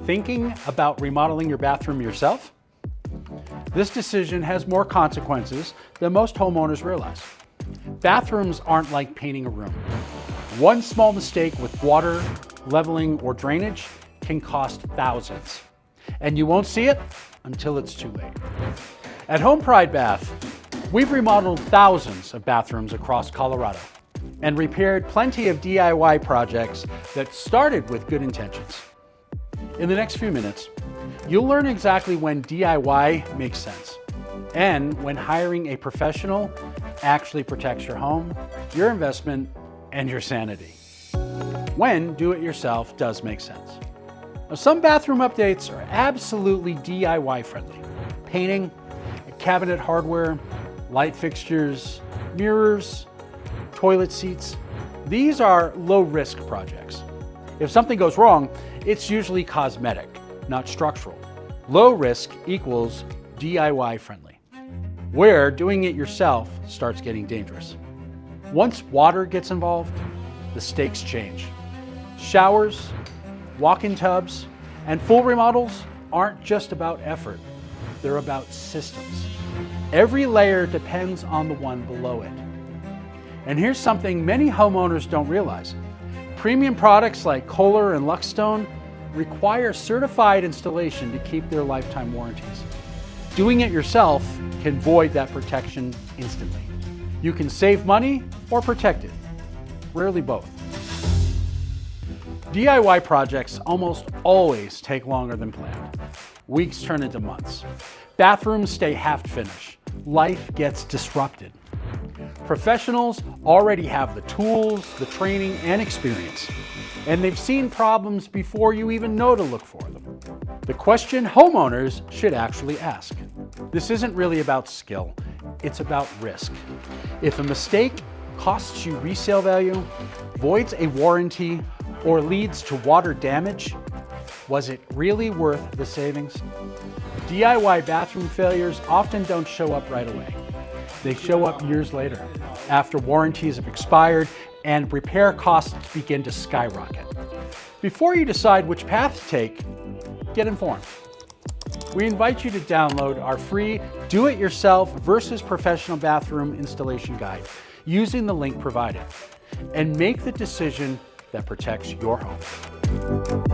Thinking about remodeling your bathroom yourself? This decision has more consequences than most homeowners realize. Bathrooms aren't like painting a room. One small mistake with water, leveling, or drainage can cost thousands. And you won't see it until it's too late. At HomePride Bath, we've remodeled thousands of bathrooms across Colorado and repaired plenty of DIY projects that started with good intentions. In the next few minutes, you'll learn exactly when DIY makes sense and when hiring a professional actually protects your home, your investment, and your sanity. When do-it-yourself does make sense. Now, some bathroom updates are absolutely DIY friendly. Painting, cabinet hardware, light fixtures, mirrors, toilet seats. These are low-risk projects. If something goes wrong, it's usually cosmetic, not structural. Low risk equals DIY friendly. Where doing it yourself starts getting dangerous. Once water gets involved, the stakes change. Showers, walk-in tubs, and full remodels aren't just about effort. They're about systems. Every layer depends on the one below it. And here's something many homeowners don't realize. Premium products like Kohler and Luxstone require certified installation to keep their lifetime warranties. Doing it yourself can void that protection instantly. You can save money or protect it, rarely both. DIY projects almost always take longer than planned. Weeks turn into months. Bathrooms stay half-finished. Life gets disrupted. Professionals already have the tools, the training, and experience, and they've seen problems before you even know to look for them. The question homeowners should actually ask. This isn't really about skill, it's about risk. If a mistake costs you resale value, voids a warranty, or leads to water damage, was it really worth the savings? DIY bathroom failures often don't show up right away. They show up years later, after warranties have expired and repair costs begin to skyrocket. Before you decide which path to take, get informed. We invite you to download our free Do-It-Yourself versus Professional Bathroom Installation Guide using the link provided, and make the decision that protects your home.